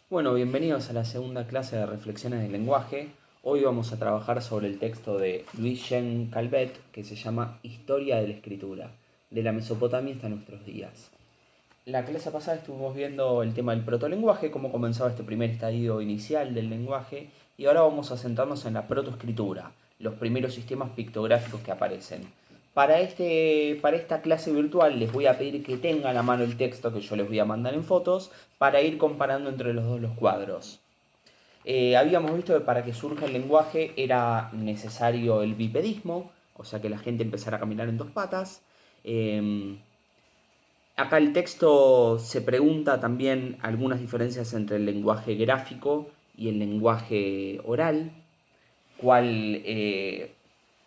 Bueno, bienvenidos a la segunda clase de Reflexiones del Lenguaje. Hoy vamos a trabajar sobre el texto de Louis-Jean Calvet que se llama Historia de la Escritura, de la Mesopotamia hasta nuestros días. La clase pasada estuvimos viendo el tema del protolenguaje, cómo comenzaba este primer estadio inicial del lenguaje, y ahora vamos a centrarnos en la protoescritura, los primeros sistemas pictográficos que aparecen. Para esta clase virtual les voy a pedir que tengan a mano el texto que yo les voy a mandar en fotos para ir comparando entre los dos los cuadros. Habíamos visto que para que surja el lenguaje era necesario el bipedismo, o sea que la gente empezara a caminar en dos patas. Eh, Acá el texto se pregunta también algunas diferencias entre el lenguaje gráfico y el lenguaje oral, cuál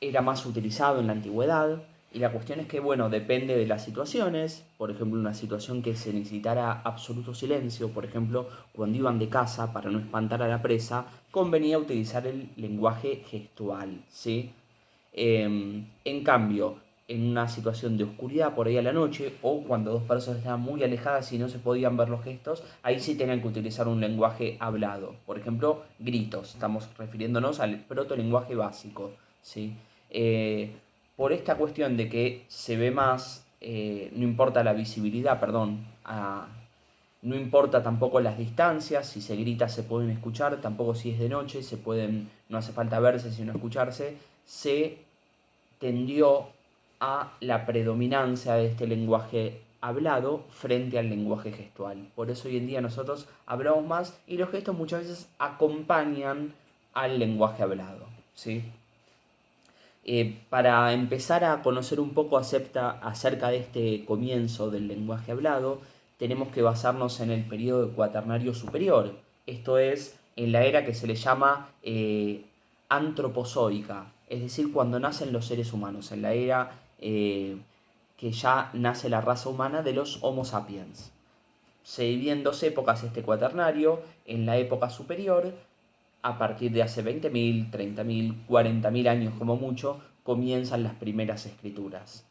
era más utilizado en la antigüedad. Y la cuestión es que, bueno, depende de las situaciones. Por ejemplo, una situación que se necesitara absoluto silencio, por ejemplo, cuando iban de caza para no espantar a la presa, convenía utilizar el lenguaje gestual, ¿sí? En cambio, en una situación de oscuridad por ahí a la noche o cuando dos personas estaban muy alejadas y no se podían ver los gestos, ahí sí tenían que utilizar un lenguaje hablado. Por ejemplo, gritos. Estamos refiriéndonos al protolenguaje básico, ¿sí? Eh, por esta cuestión de que se ve más, no importa la visibilidad, perdón, no importa tampoco las distancias, si se grita se pueden escuchar, tampoco si es de noche, se pueden, no hace falta verse sino escucharse, se tendió a la predominancia de este lenguaje hablado frente al lenguaje gestual. Por eso hoy en día nosotros hablamos más y los gestos muchas veces acompañan al lenguaje hablado, ¿sí? Para empezar a conocer un poco acerca de este comienzo del lenguaje hablado, tenemos que basarnos en el periodo cuaternario superior, esto es, en la era que se le llama antropozoica, es decir, cuando nacen los seres humanos, en la era que ya nace la raza humana de los Homo sapiens. Se divide en dos épocas este cuaternario, en la época superior a partir de hace 20.000, 30.000, 40.000 años como mucho, comienzan las primeras escrituras.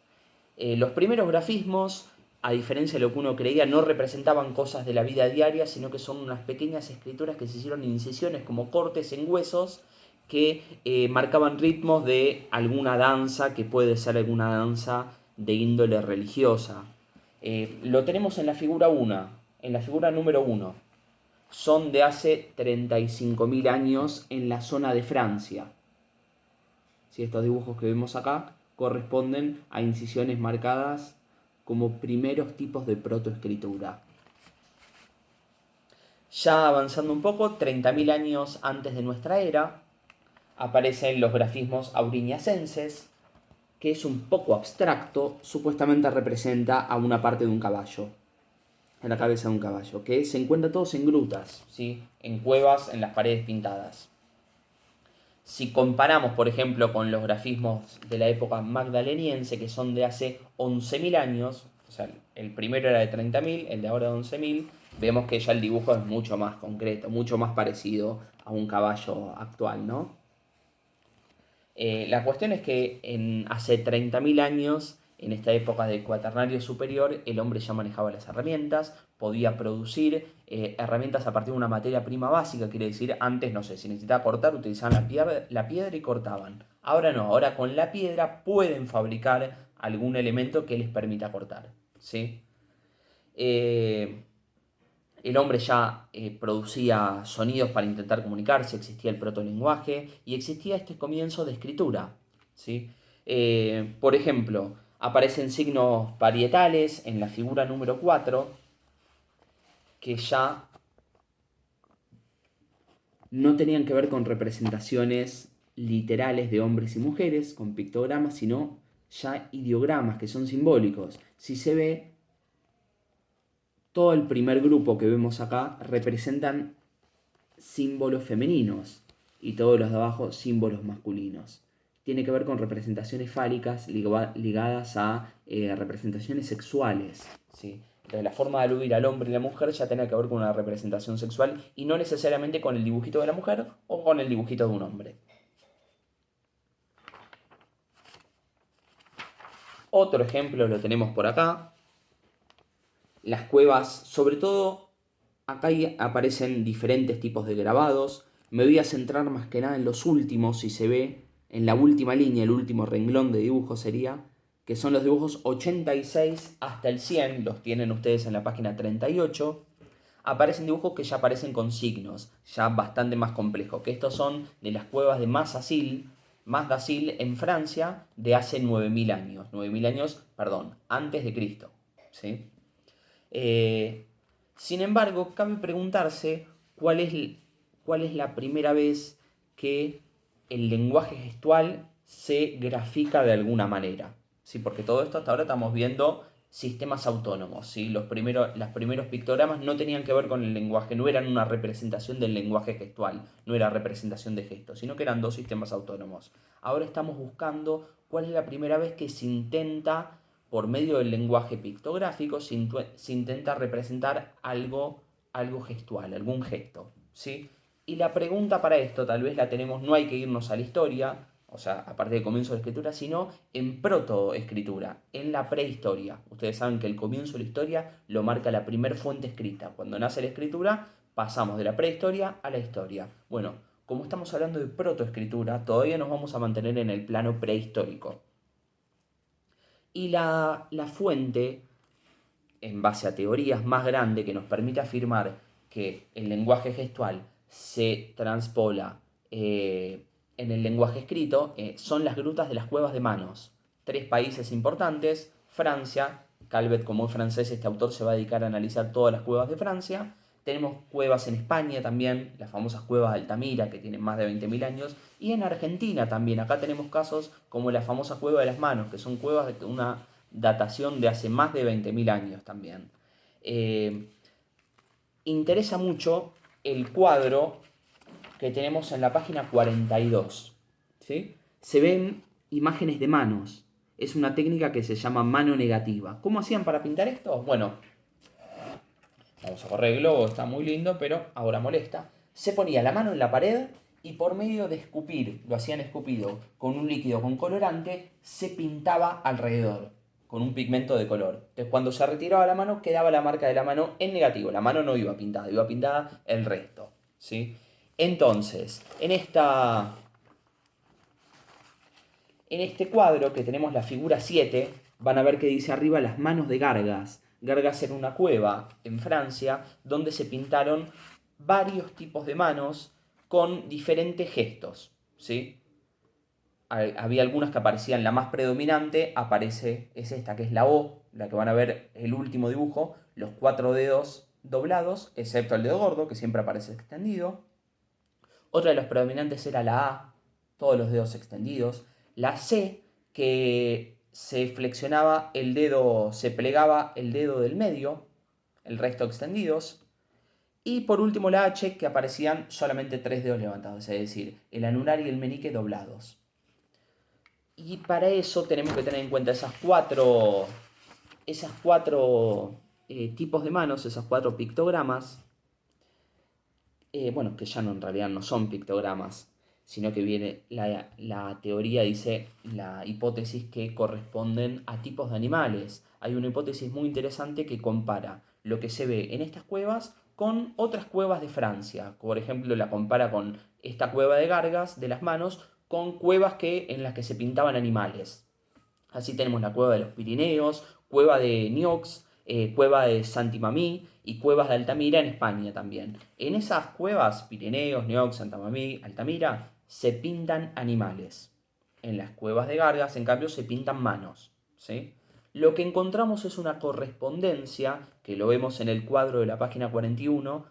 Los primeros grafismos, a diferencia de lo que uno creía, no representaban cosas de la vida diaria, sino que son unas pequeñas escrituras que se hicieron en incisiones como cortes en huesos que marcaban ritmos de alguna danza, que puede ser alguna danza de índole religiosa. Lo tenemos en la figura 1, en la figura número 1 son de hace 35.000 años en la zona de Francia. Si estos dibujos que vemos acá corresponden a incisiones marcadas como primeros tipos de protoescritura. Ya avanzando un poco, 30.000 años antes de nuestra era, aparecen los grafismos aurignacenses, que es un poco abstracto, supuestamente representa a una parte de un caballo, en la cabeza de un caballo, que se encuentra todos en grutas, ¿sí? En cuevas, en las paredes pintadas. Si comparamos, por ejemplo, con los grafismos de la época magdaleniense, que son de hace 11.000 años, o sea, el primero era de 30.000, el de ahora de 11.000, vemos que ya el dibujo es mucho más concreto, mucho más parecido a un caballo actual, ¿no? La cuestión es que hace 30.000 años, en esta época del cuaternario superior, el hombre ya manejaba las herramientas, podía producir herramientas a partir de una materia prima básica, quiere decir, antes, no sé, si necesitaba cortar, utilizaban la piedra y cortaban. Ahora no, ahora con la piedra pueden fabricar algún elemento que les permita cortar, ¿sí? Eh, el hombre ya producía sonidos para intentar comunicarse, existía el protolenguaje y existía este comienzo de escritura, ¿sí? Por ejemplo, aparecen signos parietales en la figura número 4 que ya no tenían que ver con representaciones literales de hombres y mujeres, con pictogramas, sino ya ideogramas que son simbólicos. Si se ve, todo el primer grupo que vemos acá representan símbolos femeninos y todos los de abajo símbolos masculinos. Tiene que ver con representaciones fálicas ligadas a representaciones sexuales, ¿sí? Entonces la forma de aludir al hombre y la mujer ya tiene que ver con una representación sexual y no necesariamente con el dibujito de la mujer o con el dibujito de un hombre. Otro ejemplo lo tenemos por acá. Las cuevas, sobre todo Acá aparecen diferentes tipos de grabados. Me voy a centrar más que nada en los últimos, si se ve, en la última línea, el último renglón de dibujo sería, que son los dibujos 86 hasta el 100, los tienen ustedes en la página 38. Aparecen dibujos que ya aparecen con signos, ya bastante más complejos, que estos son de las cuevas de Mas d'Azil en Francia de hace 9.000 años. 9.000 años, perdón, antes de Cristo. ¿Sí? Sin embargo, cabe preguntarse cuál es la primera vez que el lenguaje gestual se grafica de alguna manera. ¿Sí? Porque todo esto hasta ahora estamos viendo sistemas autónomos. ¿Sí? Los primeros pictogramas no tenían que ver con el lenguaje, no eran una representación del lenguaje gestual, no era representación de gestos, sino que eran dos sistemas autónomos. Ahora estamos buscando cuál es la primera vez que se intenta, por medio del lenguaje pictográfico, se intenta representar algo gestual, algún gesto. ¿Sí? Y la pregunta para esto tal vez la tenemos, no hay que irnos a la historia, o sea, aparte del comienzo de la escritura, sino en protoescritura, en la prehistoria. Ustedes saben que el comienzo de la historia lo marca la primer fuente escrita. Cuando nace la escritura, pasamos de la prehistoria a la historia. Bueno, como estamos hablando de protoescritura, todavía nos vamos a mantener en el plano prehistórico. Y la fuente, en base a teorías más grandes, que nos permite afirmar que el lenguaje gestual se transpola en el lenguaje escrito, son las grutas de las cuevas de Manos. 3 países importantes: Francia. Calvet, como es francés, este autor se va a dedicar a analizar todas las cuevas de Francia. Tenemos cuevas en España también, las famosas cuevas de Altamira, que tienen más de 20.000 años. Y en Argentina también, acá tenemos casos como la famosa cueva de las Manos, que son cuevas de una datación de hace más de 20.000 años también. Interesa mucho el cuadro que tenemos en la página 42. ¿Sí? Se ven imágenes de manos. Es una técnica que se llama mano negativa. ¿Cómo hacían para pintar esto? Bueno, vamos a correr el globo, está muy lindo, pero ahora molesta. Se ponía la mano en la pared y por medio de escupir, lo hacían escupido con un líquido con colorante, se pintaba alrededor con un pigmento de color. Entonces, cuando se retiraba la mano, quedaba la marca de la mano en negativo. La mano no iba pintada el resto. ¿Sí? Entonces, en este cuadro que tenemos la figura 7, van a ver que dice arriba las manos de Gargas. Gargas era una cueva en Francia donde se pintaron varios tipos de manos con diferentes gestos. ¿Sí? Había algunas que aparecían, la más predominante es esta, que es la O, la que van a ver el último dibujo, los 4 dedos doblados, excepto el dedo gordo, que siempre aparece extendido. Otra de las predominantes era la A, todos los dedos extendidos. La C, que se flexionaba el dedo, se plegaba el dedo del medio, el resto extendidos. Y por último la H, que aparecían solamente 3 dedos levantados, es decir, el anular y el meñique doblados. Y para eso tenemos que tener en cuenta esas cuatro tipos de manos, esos 4 pictogramas. Bueno, que ya no, en realidad no son pictogramas, sino que viene la teoría, dice la hipótesis, que corresponden a tipos de animales. Hay una hipótesis muy interesante que compara lo que se ve en estas cuevas con otras cuevas de Francia. Por ejemplo, la compara con esta cueva de Gargas, de las manos, con cuevas en las que se pintaban animales. Así tenemos la cueva de los Pirineos, cueva de Niox, cueva de Santimamí y cuevas de Altamira en España también. En esas cuevas, Pirineos, Niox, Santimamí, Altamira, se pintan animales. En las cuevas de Gargas, en cambio, se pintan manos. ¿Sí? Lo que encontramos es una correspondencia, que lo vemos en el cuadro de la página 41,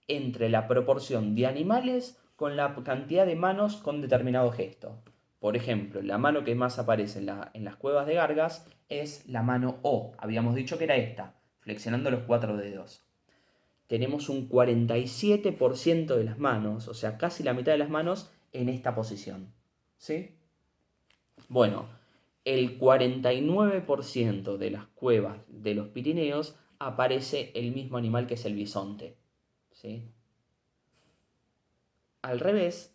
entre la proporción de animales con la cantidad de manos con determinado gesto. Por ejemplo, la mano que más aparece en las cuevas de Gargas es la mano O. Habíamos dicho que era esta, flexionando los 4 dedos. Tenemos un 47% de las manos, o sea, casi la mitad de las manos en esta posición. ¿Sí? Bueno, el 49% de las cuevas de los Pirineos aparece el mismo animal, que es el bisonte. ¿Sí? Al revés,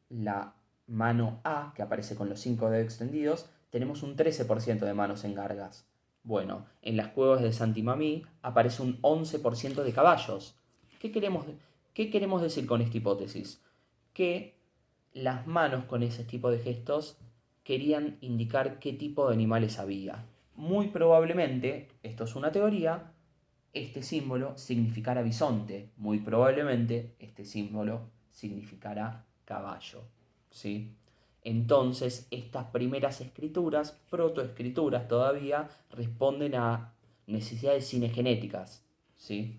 la mano A, que aparece con los 5 dedos extendidos, tenemos un 13% de manos en Gargas. Bueno, en las cuevas de Santimamí aparece un 11% de caballos. ¿Qué queremos decir con esta hipótesis? Que las manos con ese tipo de gestos querían indicar qué tipo de animales había. Muy probablemente, esto es una teoría, este símbolo significará bisonte. Muy probablemente este símbolo significará caballo. ¿Sí? Entonces, estas primeras escrituras, protoescrituras todavía, responden a necesidades cinegenéticas. ¿Sí?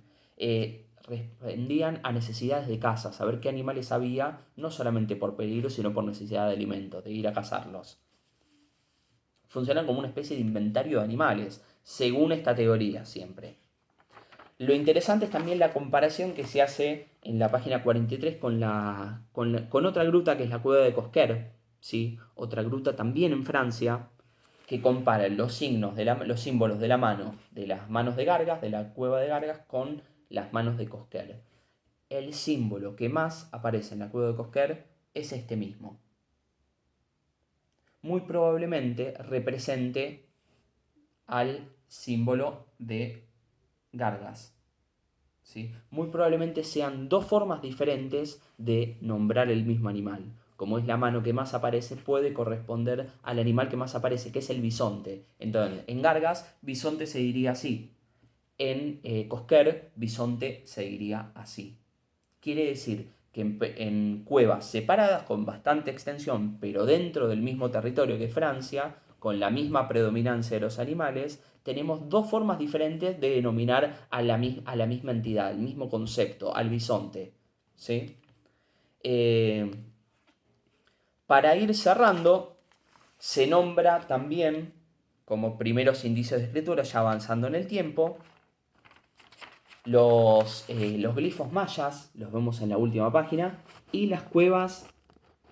Respondían a necesidades de caza, saber qué animales había, no solamente por peligro, sino por necesidad de alimento, de ir a cazarlos. Funcionan como una especie de inventario de animales, según esta teoría siempre. Lo interesante es también la comparación que se hace en la página 43 con otra gruta que es la cueva de Cosquer, ¿sí? Otra gruta también en Francia, que compara los símbolos de la mano, de las manos de Gargas, de la cueva de Gargas, con las manos de Cosquer. El símbolo que más aparece en la cueva de Cosquer es este mismo. Muy probablemente represente al símbolo de Gargas. ¿Sí? Muy probablemente sean dos formas diferentes de nombrar el mismo animal. Como es la mano que más aparece, puede corresponder al animal que más aparece, que es el bisonte. Entonces, en Gargas, bisonte se diría así. En Cosquer, bisonte se diría así. Quiere decir que en cuevas separadas con bastante extensión, pero dentro del mismo territorio que Francia, con la misma predominancia de los animales, tenemos dos formas diferentes de denominar a la misma entidad, el mismo concepto, al bisonte. ¿Sí? Eh, para ir cerrando, se nombra también como primeros indicios de escritura, ya avanzando en el tiempo, los glifos mayas, los vemos en la última página, y las cuevas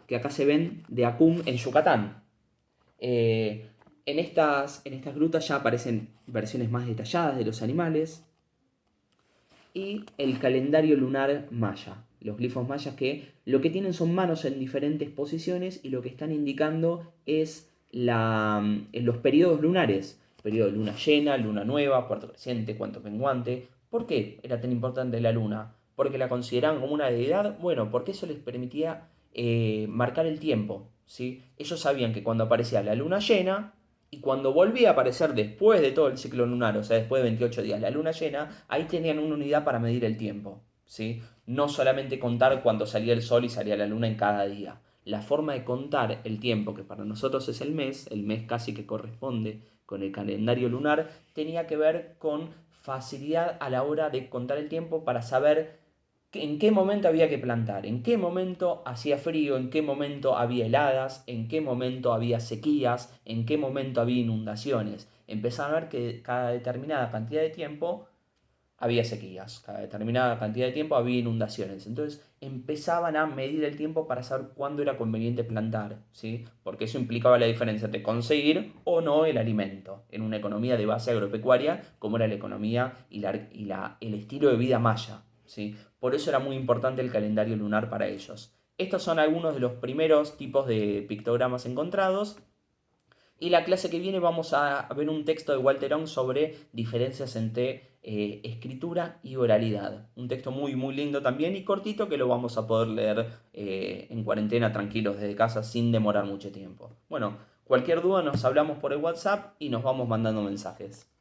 que acá se ven de Acum en Yucatán. En estas grutas ya aparecen versiones más detalladas de los animales y el calendario lunar maya. Los glifos mayas que lo que tienen son manos en diferentes posiciones y lo que están indicando es los periodos lunares. Periodo de luna llena, luna nueva, cuarto creciente, cuarto menguante. ¿Por qué era tan importante la luna? ¿Porque la consideraban como una deidad? Bueno, porque eso les permitía marcar el tiempo. ¿Sí? Ellos sabían que cuando aparecía la luna llena y cuando volvía a aparecer después de todo el ciclo lunar, o sea, después de 28 días, la luna llena, ahí tenían una unidad para medir el tiempo. ¿Sí? No solamente contar cuando salía el sol y salía la luna en cada día. La forma de contar el tiempo, que para nosotros es el mes casi que corresponde con el calendario lunar, tenía que ver con facilidad a la hora de contar el tiempo para saber en qué momento había que plantar, en qué momento hacía frío, en qué momento había heladas, en qué momento había sequías, en qué momento había inundaciones. Empezaron a ver que cada determinada cantidad de tiempo había sequías, cada determinada cantidad de tiempo había inundaciones. Entonces empezaban a medir el tiempo para saber cuándo era conveniente plantar, ¿sí? Porque eso implicaba la diferencia entre conseguir o no el alimento en una economía de base agropecuaria como era la economía y el estilo de vida maya, ¿sí? Por eso era muy importante el calendario lunar para ellos. Estos son algunos de los primeros tipos de pictogramas encontrados. Y la clase que viene vamos a ver un texto de Walter Ong sobre diferencias entre escritura y oralidad. Un texto muy muy lindo también y cortito que lo vamos a poder leer en cuarentena tranquilos desde casa sin demorar mucho tiempo. Bueno, cualquier duda nos hablamos por el WhatsApp y nos vamos mandando mensajes.